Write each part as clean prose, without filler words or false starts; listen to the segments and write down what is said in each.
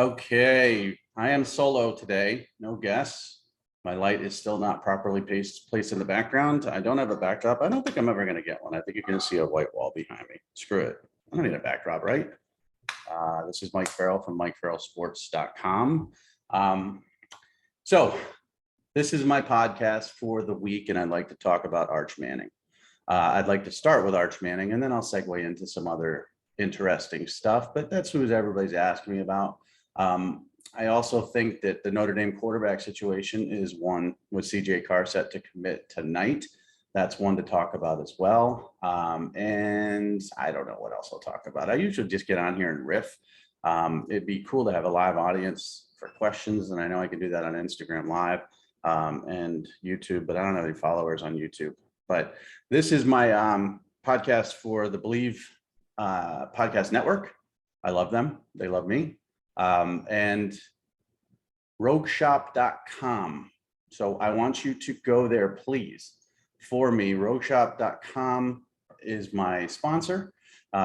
Okay, I am solo today, no guests. My light is still not properly placed in the background. I don't have a backdrop. I don't think I'm ever going to get one. I think you're going to see a white wall behind me. Screw it. I don't need a backdrop, right? This is Mike Farrell from MikeFarrellSports.com. So this is my podcast for the week, and I'd like to talk about Arch Manning. I'd like to start with Arch Manning, and then I'll segue into some other interesting stuff, but that's who everybody's asking me about. I also think that the Notre Dame quarterback situation is one with CJ Carr set to commit tonight. That's one to talk about as well. And I don't know what else I'll talk about. I usually just get on here and riff. It'd be cool to have a live audience for questions, and I know I can do that on Instagram Live and YouTube, but I don't have any followers on YouTube. But this is my podcast for the Believe Podcast Network. I love them. They love me. And rogueshop.com. So I want you to go there, please, for me. Rogueshop.com is my sponsor.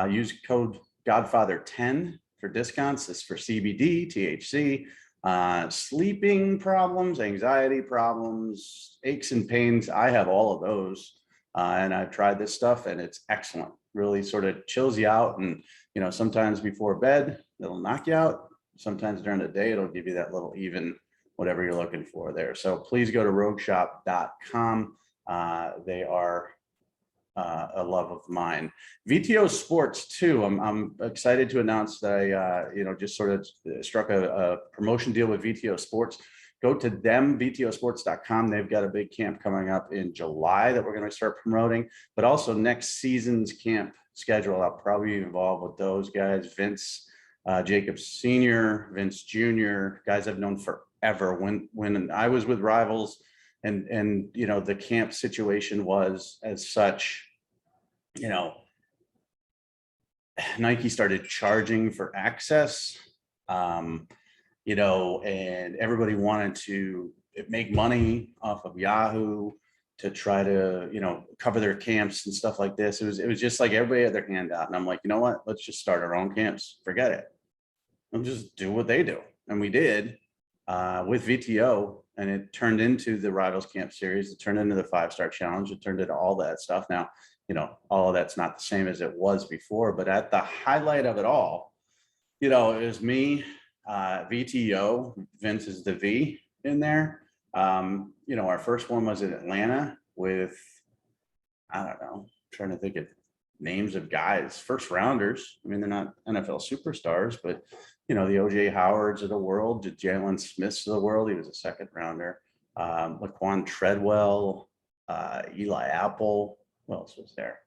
Use code Godfather10 for discounts. This is for CBD, THC, sleeping problems, anxiety problems, aches and pains. I have all of those. And I've tried this stuff and it's excellent. Really sort of chills you out. And, you know, sometimes before bed, it'll knock you out. Sometimes during the day, it'll give you that little even, whatever you're looking for there. So please go to rogueshop.com. They are a love of mine. VTO Sports too. I'm excited to announce that I, just sort of struck a promotion deal with VTO Sports. Go to them, VTOsports.com. They've got a big camp coming up in July that we're going to start promoting, but also next season's camp schedule. I'll probably be involved with those guys, Vince Jacobs Sr., Vince Jr., guys I've known forever. When I was with Rivals and the camp situation was as such, Nike started charging for access, and everybody wanted to make money off of Yahoo to try to, cover their camps and stuff like this. It was just like everybody had their hand out. And I'm like, you know what? Let's just start our own camps. Forget it. We'll just do what they do. And we did with VTO, and it turned into the Rivals Camp Series. It turned into the 5-Star Challenge. It turned into all that stuff. Now, all of that's not the same as it was before, but at the highlight of it all, it was me, VTO, Vince is the V in there. Our first one was in Atlanta with, I don't know, trying to think of names of guys, first rounders. I mean, they're not NFL superstars, but the OJ Howards of the world, the Jalen Smiths of the world. He was a second rounder. Laquan Treadwell, Eli Apple. Who else was there?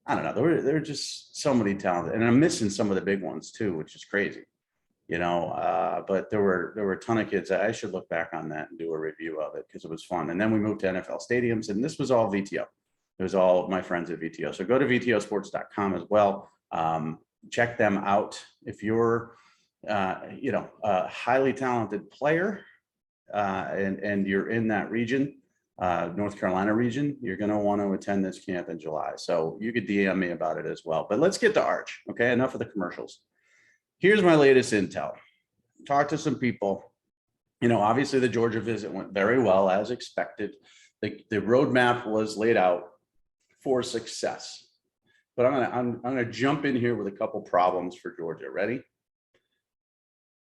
I don't know. There were just so many talented, and I'm missing some of the big ones too, which is crazy. But there were a ton of kids. I should look back on that and do a review of it because it was fun. And then we moved to NFL stadiums, and this was all VTO. It was all my friends at VTO. So go to VTOsports.com as well. Check them out. If you're, a highly talented player and you're in that region, North Carolina region, you're going to want to attend this camp in July. So you could DM me about it as well. But let's get to Arch. Okay, enough of the commercials. Here's my latest intel. Talked to some people. Obviously the Georgia visit went very well as expected. The roadmap was laid out for success. But I'm gonna jump in here with a couple problems for Georgia. Ready?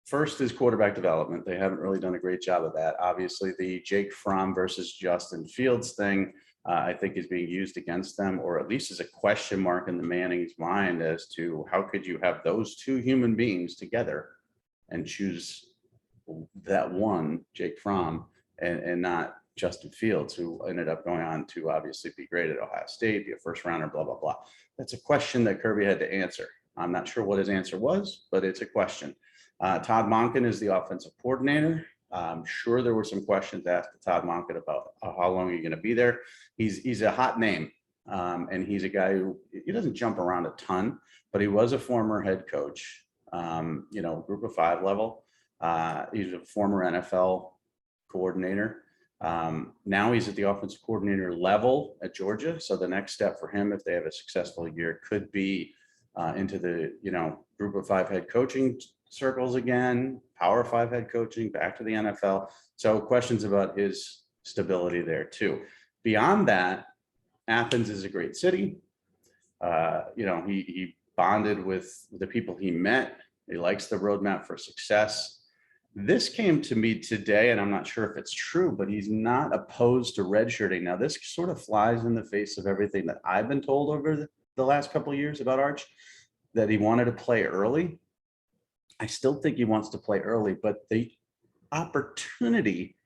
First is quarterback development. They haven't really done a great job of that. Obviously, the Jake Fromm versus Justin Fields thing, I think, is being used against them, or at least is a question mark in the Manning's mind as to how could you have those two human beings together and choose that one, Jake Fromm, and not Justin Fields, who ended up going on to obviously be great at Ohio State, be a first rounder, blah, blah, blah. That's a question that Kirby had to answer. I'm not sure what his answer was, but it's a question. Todd Monken is the offensive coordinator. I'm sure there were some questions asked to Todd Monken about how long are you going to be there. He's a hot name, and he's a guy who he doesn't jump around a ton, but he was a former head coach, group of 5 level. He's a former NFL coordinator. Now he's at the offensive coordinator level at Georgia. So the next step for him, if they have a successful year, could be into the group of 5 head coaching circles again, Power 5 head coaching, back to the NFL. So questions about his stability there too. Beyond that, Athens is a great city. He bonded with the people he met. He likes the roadmap for success. This came to me today, and I'm not sure if it's true, but he's not opposed to redshirting. Now, this sort of flies in the face of everything that I've been told over the last couple of years about Arch, that he wanted to play early. I still think he wants to play early, but the opportunity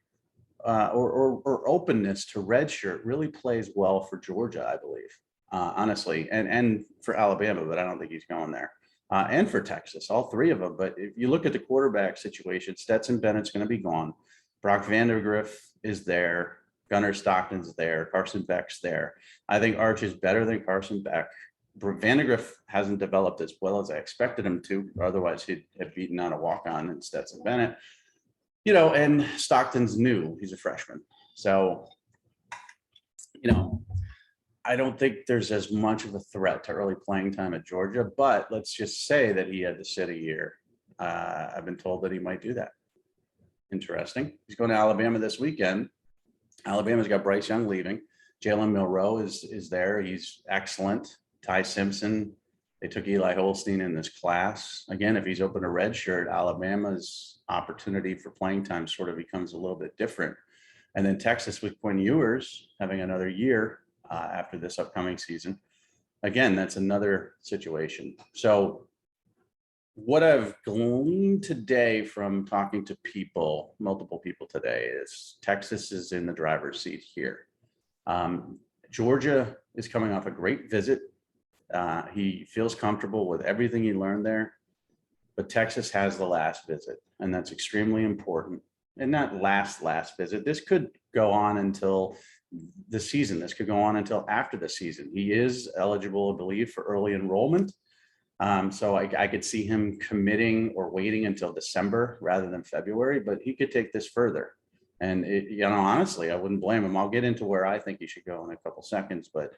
or openness to redshirt really plays well for Georgia, I believe, honestly, and for Alabama, but I don't think he's going there. And for Texas, all three of them. But if you look at the quarterback situation, Stetson Bennett's going to be gone. Brock Vandagriff is there. Gunnar Stockton's there. Carson Beck's there. I think Arch is better than Carson Beck. Vandagriff hasn't developed as well as I expected him to. Otherwise, he'd have beaten out a walk-on in Stetson Bennett. And Stockton's new. He's a freshman. So, I don't think there's as much of a threat to early playing time at Georgia, but let's just say that he had to sit a year. I've been told that he might do that. Interesting. He's going to Alabama this weekend. Alabama's got Bryce Young leaving. Jalen Milroe is there. He's excellent. Ty Simpson. They took Eli Holstein in this class. Again, if he's open to redshirt, Alabama's opportunity for playing time sort of becomes a little bit different. And then Texas with Quinn Ewers having another year after this upcoming season. Again, that's another situation. So what I've gleaned today from talking to people, multiple people today, is Texas is in the driver's seat here. Georgia is coming off a great visit. He feels comfortable with everything he learned there, but Texas has the last visit, and that's extremely important. And not last visit. This could go on until the season. This could go on until after the season. He is eligible, I believe, for early enrollment. So I could see him committing or waiting until December rather than February, but he could take this further. And honestly, I wouldn't blame him. I'll get into where I think he should go in a couple seconds, but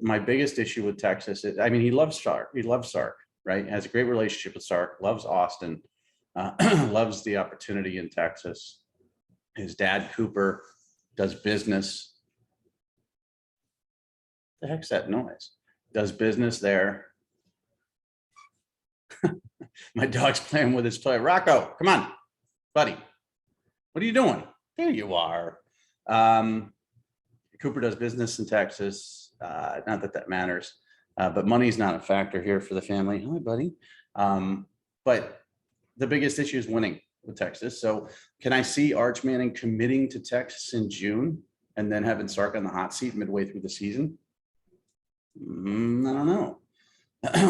my biggest issue with Texas is, he loves Sark. He loves Sark, right? Has a great relationship with Sark, loves Austin, loves the opportunity in Texas. His dad, Cooper, does business. The heck's that noise? Does business there. My dog's playing with his toy. Rocco, come on, buddy. What are you doing? There you are. Cooper does business in Texas. Not that matters, but money's not a factor here for the family. Hi, buddy. But the biggest issue is winning with Texas. So can I see Arch Manning committing to Texas in June and then having Sark on the hot seat midway through the season? I don't know.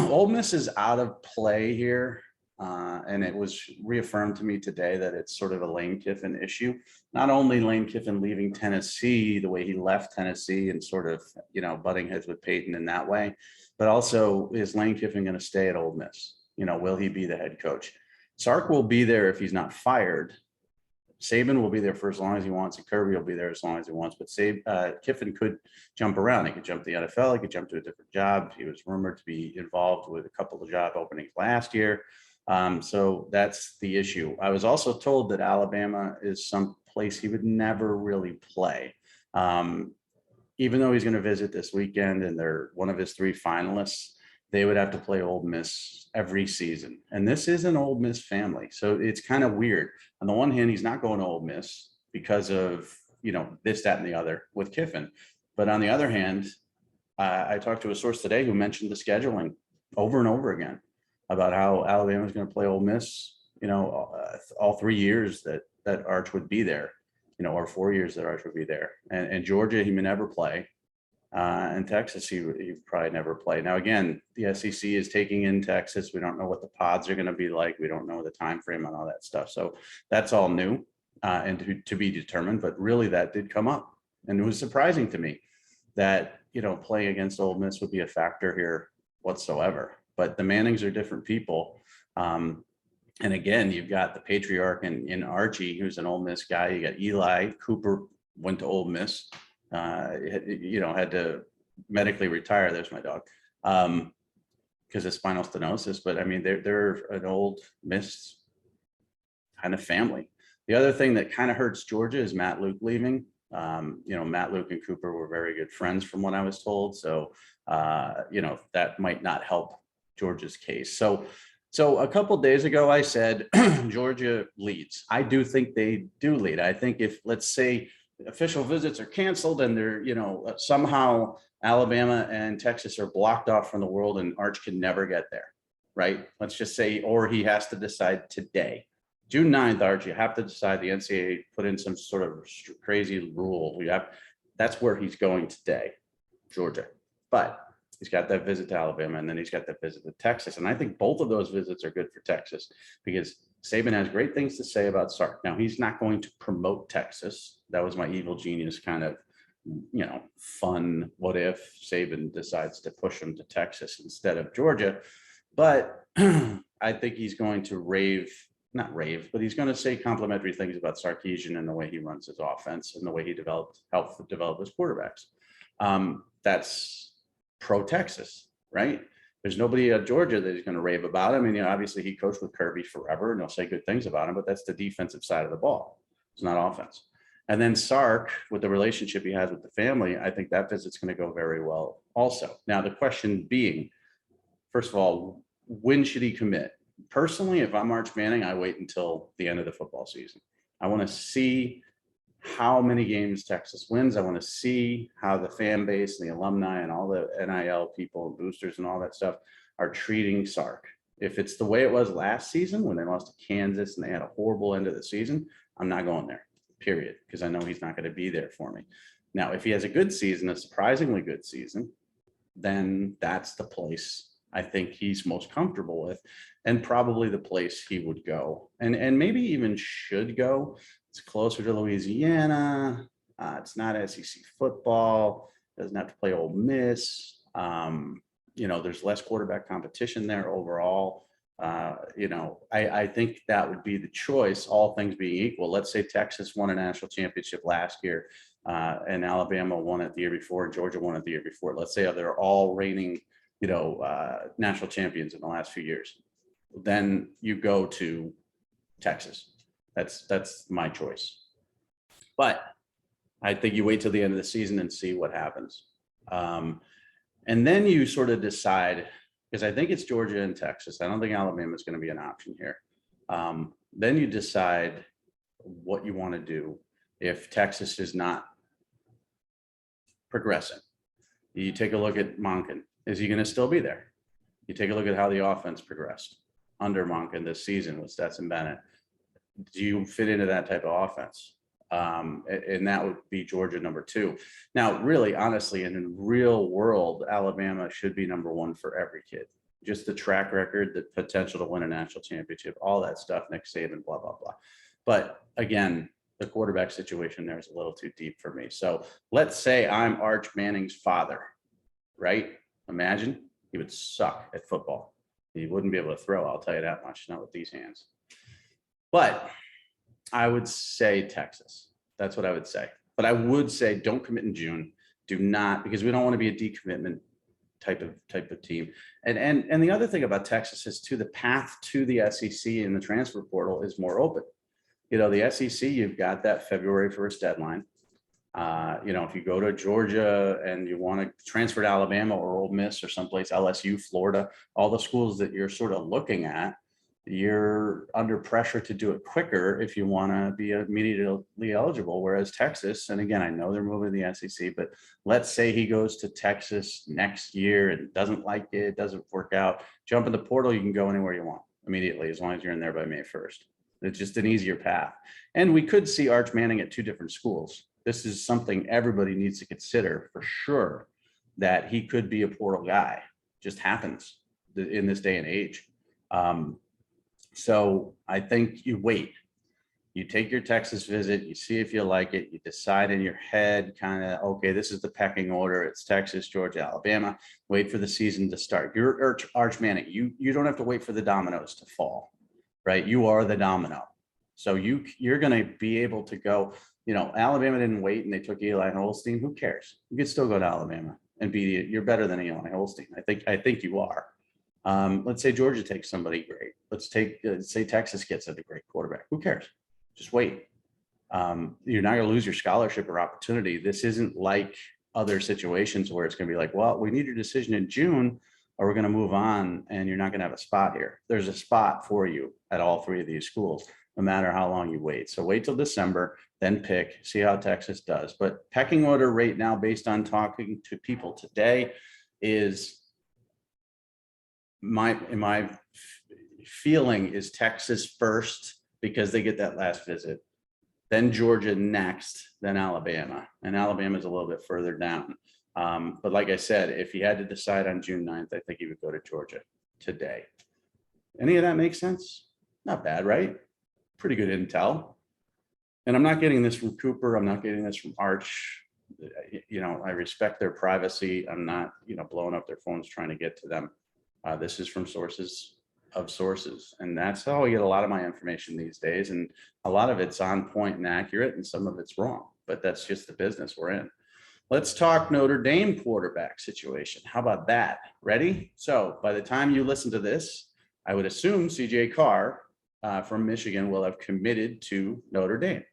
Ole Miss is out of play here. And it was reaffirmed to me today that it's sort of a Lane Kiffin issue. Not only Lane Kiffin leaving Tennessee the way he left Tennessee and sort of, butting heads with Peyton in that way, but also is Lane Kiffin going to stay at Ole Miss? Will he be the head coach? Sark will be there if he's not fired. Saban will be there for as long as he wants, and Kirby will be there as long as he wants. But Kiffin could jump around. He could jump to the NFL. He could jump to a different job. He was rumored to be involved with a couple of job openings last year. So that's the issue. I was also told that Alabama is some place he would never really play. Even though he's going to visit this weekend and they're one of his three finalists, they would have to play Ole Miss every season. And this is an Ole Miss family. So it's kind of weird. On the one hand, he's not going to Ole Miss because of, this, that, and the other with Kiffin. But on the other hand, I talked to a source today who mentioned the scheduling over and over again about how Alabama is going to play Ole Miss, all 3 years that Arch would be there, or 4 years that Arch would be there. And Georgia, he may never play. And Texas, he probably never play. Now, again, the SEC is taking in Texas. We don't know what the pods are going to be like. We don't know the time frame on all that stuff. So that's all new and to be determined. But really, that did come up. And it was surprising to me that, playing against Ole Miss would be a factor here whatsoever. But the Mannings are different people. And again, you've got the patriarch in Archie, who's an Ole Miss guy. You got Eli. Cooper went to Ole Miss. Had to medically retire. There's my dog. because of spinal stenosis, but I mean, they're an old Miss kind of family. The other thing that kind of hurts Georgia is Matt Luke leaving. Matt Luke and Cooper were very good friends from what I was told. So, that might not help Georgia's case. So a couple of days ago, I said Georgia leads. I do think they do lead. I think if, let's say, official visits are canceled and they're, somehow Alabama and Texas are blocked off from the world and Arch can never get there, right? Let's just say, or he has to decide today. June 9th, Arch, you have to decide. The NCAA put in some sort of crazy rule. That's where he's going today, Georgia. But he's got that visit to Alabama, and then he's got that visit to Texas. And I think both of those visits are good for Texas because Saban has great things to say about Sark. Now, he's not going to promote Texas. That was my evil genius kind of, fun. What if Saban decides to push him to Texas instead of Georgia? But I think he's going to not rave, but he's going to say complimentary things about Sarkisian and the way he runs his offense and the way he helped develop his quarterbacks. That's pro Texas, right? There's nobody at Georgia that he's going to rave about. I mean, obviously he coached with Kirby forever and he'll say good things about him, but that's the defensive side of the ball. It's not offense. And then Sark, with the relationship he has with the family, I think that visit's going to go very well also. Now, the question being, first of all, when should he commit? Personally, if I'm Arch Manning, I wait until the end of the football season. I want to see how many games Texas wins. I want to see how the fan base and the alumni and all the NIL people and boosters and all that stuff are treating Sark. If it's the way it was last season when they lost to Kansas and they had a horrible end of the season, I'm not going there, period, because I know he's not going to be there for me. Now, if he has a good season, a surprisingly good season, then that's the place I think he's most comfortable with, and probably the place he would go, and maybe even should go. It's closer to Louisiana. It's not SEC football. Doesn't have to play Ole Miss. There's less quarterback competition there overall. I think that would be the choice, all things being equal. Let's say Texas won a national championship last year, and Alabama won it the year before, and Georgia won it the year before. Let's say they're all reigning national champions in the last few years. Then you go to Texas. That's my choice. But I think you wait till the end of the season and see what happens. And then you sort of decide, because I think it's Georgia and Texas. I don't think Alabama is going to be an option here. Then you decide what you want to do if Texas is not progressing. You take a look at Monken. Is he going to still be there? You take a look at how the offense progressed under Monken this season with Stetson Bennett. Do you fit into that type of offense? And that would be Georgia number 2. Now, really, honestly, in the real world, Alabama should be number 1 for every kid. Just the track record, the potential to win a national championship, all that stuff, Nick Saban, blah, blah, blah. But again, the quarterback situation there is a little too deep for me. So let's say I'm Arch Manning's father, right? Imagine he would suck at football. He wouldn't be able to throw, I'll tell you that much, not with these hands. But I would say Texas. That's what I would say. But I would say don't commit in June. Do not, because we don't want to be a decommitment type of team. And the other thing about Texas is too, the path to the SEC and the transfer portal is more open. The SEC, you've got that February 1st deadline. If you go to Georgia and you want to transfer to Alabama or Ole Miss or someplace, LSU, Florida, all the schools that you're sort of looking at, you're under pressure to do it quicker if you want to be immediately eligible. Whereas Texas, and again, I know they're moving to the SEC, but let's say he goes to Texas next year and doesn't like it, doesn't work out, jump in the portal, you can go anywhere you want immediately as long as you're in there by May 1st. It's just an easier path. And we could see Arch Manning at 2 different schools. This is something everybody needs to consider for sure, that he could be a portal guy. Just happens in this day and age. So I think you wait. You take your Texas visit, you see if you like it, you decide in your head kind of, okay, this is the pecking order. It's Texas, Georgia, Alabama. Wait for the season to start. You're Arch Manning. You don't have to wait for the dominoes to fall, right? You are the domino. So you're going to be able to go, Alabama didn't wait and they took Eli Holstein. Who cares? You could still go to Alabama and you're better than Eli Holstein. I think you are. Let's say Georgia takes somebody great. Let's say Texas gets a great quarterback. Who cares? Just wait. You're not going to lose your scholarship or opportunity. This isn't like other situations where it's going to be like, well, we need your decision in June or we're going to move on and you're not going to have a spot here. There's a spot for you at all three of these schools, no matter how long you wait. So wait till December, then pick, see how Texas does. But pecking order right now, based on talking to people today, is my feeling is Texas first because they get that last visit, then Georgia next, then Alabama. And Alabama is a little bit further down. But like I said, if he had to decide on June 9th, I think he would go to Georgia today. Any of that make sense? Not bad, right? Pretty good intel. And I'm not getting this from Cooper. I'm not getting this from Arch. You know, I respect their privacy. I'm not, you know, blowing up their phones trying to get to them. This is from sources of sources. And that's how I get a lot of my information these days. And a lot of it's on point and accurate, and some of it's wrong, but that's just the business we're in. Let's talk Notre Dame quarterback situation. How about that? Ready? So by the time you listen to this, I would assume CJ Carr from Michigan will have committed to Notre Dame.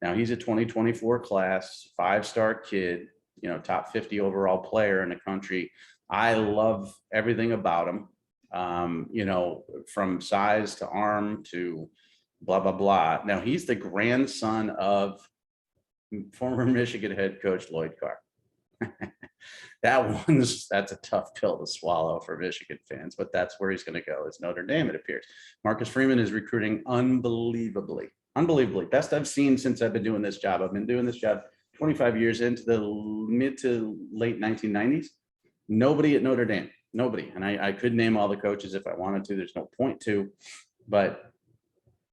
Now he's a 2024 class, 5-star kid, you know, top 50 overall player in the country. I love everything about him. You know, from size to arm to blah, blah, blah. Now he's the grandson of former Michigan head coach Lloyd Carr. That's a tough pill to swallow for Michigan fans, but that's where he's going to go. It's Notre Dame, it appears. Marcus Freeman is recruiting unbelievably. Best I've seen since I've been doing this job. I've been doing this job 25 years into the mid to late 1990s. Nobody at Notre Dame, nobody. And I could name all the coaches if I wanted to. There's no point to, but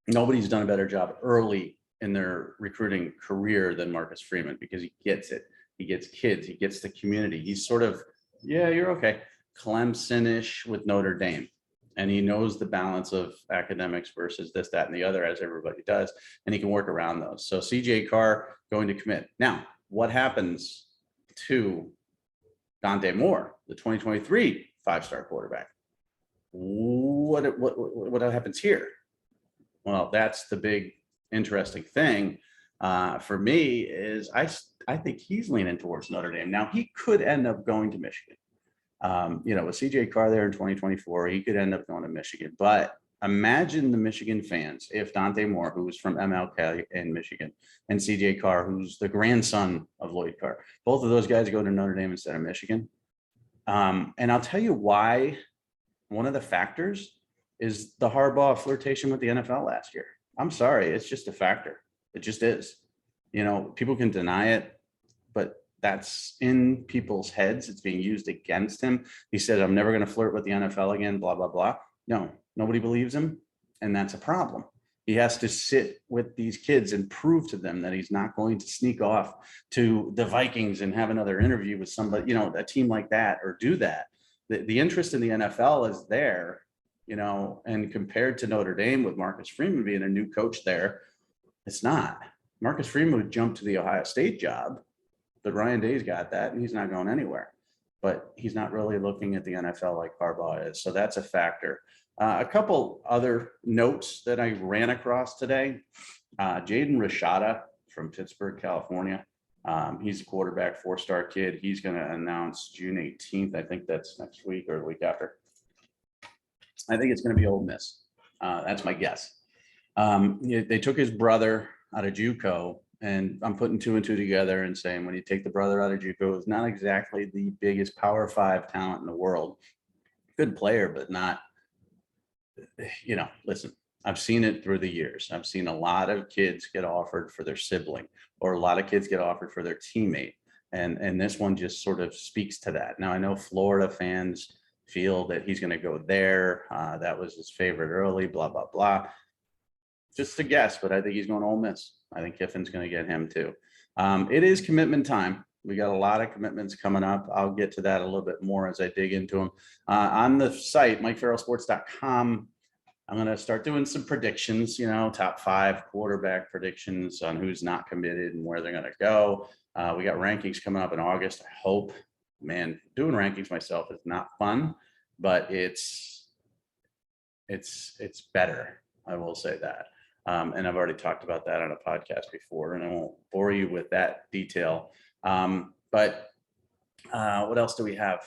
nobody's done a better job early in their recruiting career than Marcus Freeman, because he gets it. He gets kids, he gets the community. He's sort of, yeah, you're okay, Clemson-ish with Notre Dame. And he knows the balance of academics versus this, that, and the other, as everybody does. And he can work around those. So CJ Carr going to commit. Now, what happens to Dante Moore, the 2023 5-star quarterback? What happens here? Well, that's the big interesting thing for me is I think he's leaning towards Notre Dame. Now, he could end up going to Michigan. You know, with CJ Carr there in 2024, he could end up going to Michigan. But imagine the Michigan fans if Dante Moore, who's from MLK in Michigan, and CJ Carr, who's the grandson of Lloyd Carr, both of those guys go to Notre Dame instead of Michigan. And I'll tell you why. One of the factors is the Harbaugh flirtation with the NFL last year. I'm sorry, it's just a factor. It just is. You know, people can deny it, but that's in people's heads. It's being used against him. He said, I'm never going to flirt with the NFL again, blah, blah, blah. No, nobody believes him. And that's a problem. He has to sit with these kids and prove to them that he's not going to sneak off to the Vikings and have another interview with somebody, you know, a team like that, or do that. The interest in the NFL is there, you know, and compared to Notre Dame with Marcus Freeman being a new coach there, it's not. Marcus Freeman would jump to the Ohio State job, but Ryan Day's got that and he's not going anywhere. But he's not really looking at the NFL like Harbaugh is. So that's a factor. A couple other notes that I ran across today. Jaden Rashada from Pittsburgh, California. He's a quarterback, 4-star kid. He's going to announce June 18th. I think that's next week or the week after. I think it's going to be Ole Miss. That's my guess. They took his brother out of JUCO, and I'm putting 2 and 2 together and saying when you take the brother out of JUCO, it's not exactly the biggest Power 5 talent in the world. Good player, but not, you know, listen, I've seen it through the years. I've seen a lot of kids get offered for their sibling, or a lot of kids get offered for their teammate. And this one just sort of speaks to that. Now, I know Florida fans feel that he's going to go there. That was his favorite early, blah, blah, blah. Just a guess, but I think he's going to Ole Miss. I think Kiffin's going to get him too. It is commitment time. We got a lot of commitments coming up. I'll get to that a little bit more as I dig into them. On the site, MikeFarrellSports.com, I'm going to start doing some predictions, you know, top 5 quarterback predictions on who's not committed and where they're going to go. We got rankings coming up in August. I hope, man, doing rankings myself is not fun, but it's it's better. I will say that. And I've already talked about that on a podcast before, and I won't bore you with that detail. But what else do we have?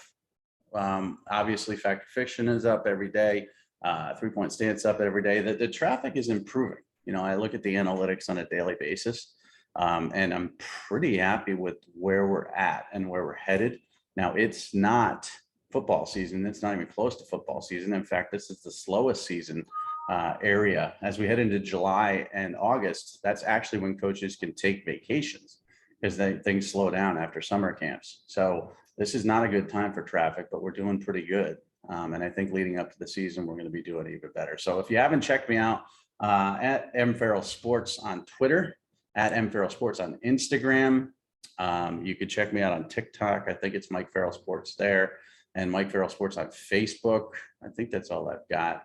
Obviously, Fact or Fiction is up every day. 3-point stance up every day. The traffic is improving. You know, I look at the analytics on a daily basis, and I'm pretty happy with where we're at and where we're headed. Now, it's not football season. It's not even close to football season. In fact, this is the slowest season area. As we head into July and August, that's actually when coaches can take vacations because things slow down after summer camps. So this is not a good time for traffic, but we're doing pretty good. And I think leading up to the season, we're going to be doing even better. So if you haven't checked me out, at M Farrell Sports on Twitter, at M Farrell Sports on Instagram. You could check me out on TikTok. I think it's Mike Farrell Sports there, and Mike Farrell Sports on Facebook. I think that's all I've got.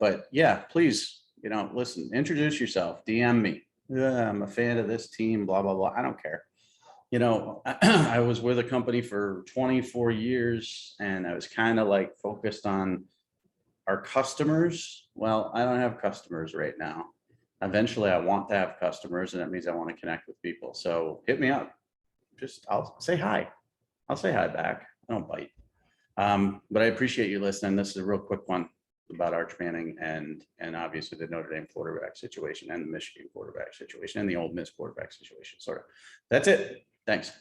But yeah, please, you know, listen, introduce yourself, DM me. Yeah, I'm a fan of this team, blah, blah, blah. I don't care. You know, I was with a company for 24 years and I was kind of like focused on our customers. Well, I don't have customers right now. Eventually I want to have customers, and that means I want to connect with people. So hit me up. I'll say hi. I'll say hi back. I don't bite. But I appreciate you listening. This is a real quick one about Arch Manning and obviously the Notre Dame quarterback situation and the Michigan quarterback situation and the Ole Miss quarterback situation. Sort of. That's it. Thanks.